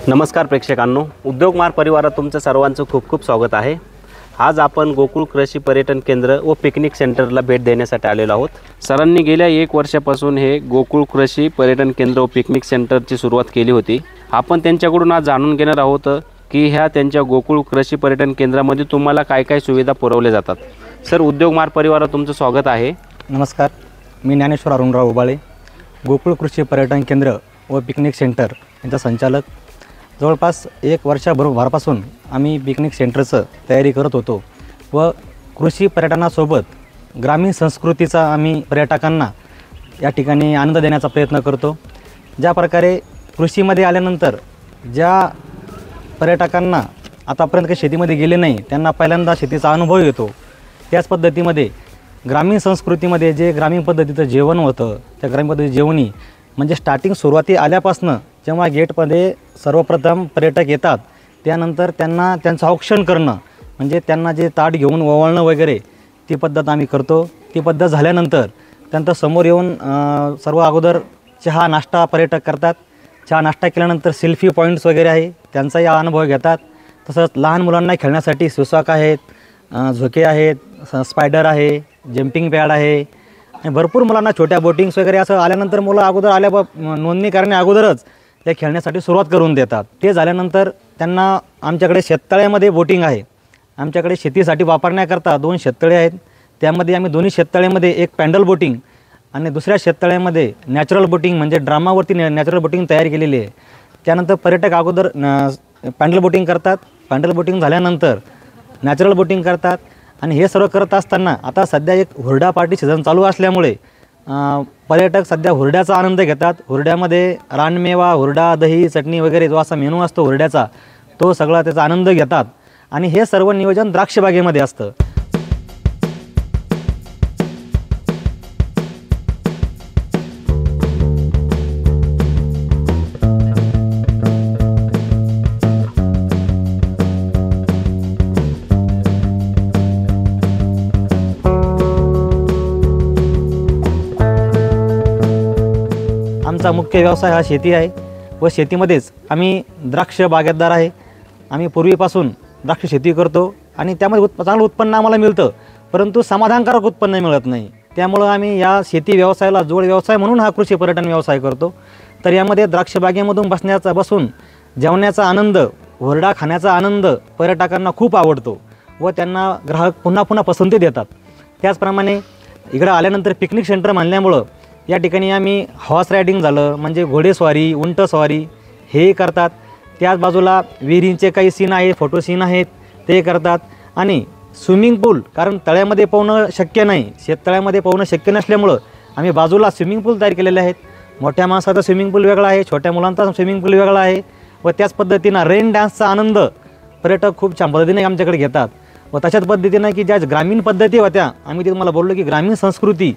नमस्कार प्रेक्षकांनो, उद्योग मार्ग परिवारात तुमचं सर्वांचं खूप खूप स्वागत आहे। आज आपण गोकुळ कृषी पर्यटन केंद्र व पिकनिक सेंटरला भेट देण्यासाठी आलेलो आहोत। सरांनी गेल्या 1 वर्षापासून हे गोकुळ कृषी पर्यटन केंद्र व पिकनिक सेंटरची सुरुवात केली होती। आपण त्यांच्याकडून आज जाणून घेणार आहोत की ह्या त्यांच्या गोकुळ कृषी पर्यटन केंद्रामध्ये तुम्हाला काय काय सुविधा पुरवल्या जातात। सर, उद्योग मार्ग परिवारात तुमचं स्वागत आहे। नमस्कार, मी ज्ञानेश्वर अरुणराव उबाळे, गोकुळ कृषी पर्यटन केंद्र व पिकनिक सेंटर यांचा संचालक। जवळपास 1 वर्षाभरापासून आम्ही पिकनिक सेंटरचं तयारी करत होतो व कृषी पर्यटनासोबत ग्रामीण संस्कृतीचा आम्ही पर्यटकांना या ठिकाणी आनंद देण्याचा प्रयत्न करतो। ज्या प्रकारे कृषीमध्ये आल्यानंतर ज्या पर्यटकांना आतापर्यंत काही शेतीमध्ये गेले नाही त्यांना पहिल्यांदा शेतीचा अनुभव येतो, त्याच पद्धतीमध्ये ग्रामीण संस्कृतीमध्ये जे ग्रामीण पद्धतीचं जेवण होतं त्या ग्रामीण पद्धतीचं जेवणी म्हणजे स्टार्टिंग सुरुवाती आल्यापासून जेव्हा गेटमध्ये सर्वप्रथम पर्यटक येतात त्यानंतर त्यांना त्यांचं औक्षण करणं म्हणजे त्यांना जे ताट घेऊन ओवाळणं वगैरे ती पद्धत आम्ही करतो। ती पद्धत झाल्यानंतर त्यांचं समोर येऊन सर्व अगोदर चहा नाश्ता पर्यटक करतात। चहा नाश्ता केल्यानंतर सेल्फी पॉईंट्स वगैरे आहे त्यांचाही अनुभव घेतात। तसंच लहान मुलांना खेळण्यासाठी सुसाक आहेत, झोके आहेत, स्पायडर आहे, जम्पिंग पॅड आहे आणि भरपूर मुलांना छोट्या बोटिंग्स वगैरे असं आल्यानंतर मुलं अगोदर नोंदणी करण्या अगोदरच त्या खेळण्यासाठी सुरुवात करून देतात। ते झाल्यानंतर त्यांना आमच्याकडे शेततळ्यामध्ये बोटिंग आहे। आमच्याकडे शेतीसाठी वापरण्याकरता 2 शेततळे आहेत। त्यामध्ये आम्ही दोन्ही शेततळ्यामध्ये एक पॅन्डल बोटिंग आणि दुसऱ्या शेततळ्यामध्ये नॅचरल बोटिंग म्हणजे ड्रामावरती नॅचरल बोटिंग तयार केलेली आहे। त्यानंतर पर्यटक अगोदर पॅन्डल बोटिंग करतात, पॅन्डल बोटिंग झाल्यानंतर नॅचरल बोटिंग करतात आणि हे सर्व करत असताना आता सध्या एक हुरडा पार्टी सीझन चालू असल्यामुळे पर्यटक सध्या हुरड्याचा आनंद घेतात। हुरड्यामध्ये रानमेवा, हुरडा, दही, चटणी वगैरे जो असा मेनू असतो हुरड्याचा तो सगळा त्याचा आनंद घेतात आणि हे सर्व नियोजन द्राक्षबागेमध्ये असतं। आमचा मुख्य व्यवसाय हा शेती आहे व शेतीमध्येच आम्ही द्राक्ष बागायतदार आहे। आम्ही पूर्वीपासून द्राक्ष शेती करतो आणि त्यामध्ये चांगलं उत्पन्न आम्हाला मिळतं, परंतु समाधानकारक उत्पन्न मिळत नाही। त्यामुळं आम्ही या शेती व्यवसायाला जोड व्यवसाय म्हणून हा कृषी पर्यटन व्यवसाय करतो। तर यामध्ये द्राक्ष बागेमधून बसून जेवण्याचा आनंद, हुरडा खाण्याचा आनंद पर्यटकांना खूप आवडतो व त्यांना ग्राहक पुन्हा पुन्हा पसंती देतात। त्याचप्रमाणे इकडं आल्यानंतर पिकनिक सेंटर म्हणल्यामुळं या ठिकाणी आम्ही हॉर्स रायडिंग झालं म्हणजे घोडेस्वारी, उंटस्वारी हे करतात। त्याच बाजूला विहिरींचे काही सीन आहे, फोटो सीन आहेत ते करतात आणि स्विमिंग पूल, कारण तळ्यामध्ये पोहणं शक्य नाही, शेततळ्यामध्ये पोहणं शक्य नसल्यामुळं आम्ही बाजूला स्विमिंग पूल तयार केलेले आहेत। मोठ्या माणसाचा स्विमिंग पूल वेगळा आहे, छोट्या मुलांचा स्विमिंग पूल वेगळा आहे व त्याच पद्धतीनं रेन डान्सचा आनंद पर्यटक खूप छान पद्धतीने आमच्याकडे घेतात व तशाच पद्धतीनं की ज्या ग्रामीण पद्धती होत्या आम्ही ते तुम्हाला बोललो की ग्रामीण संस्कृती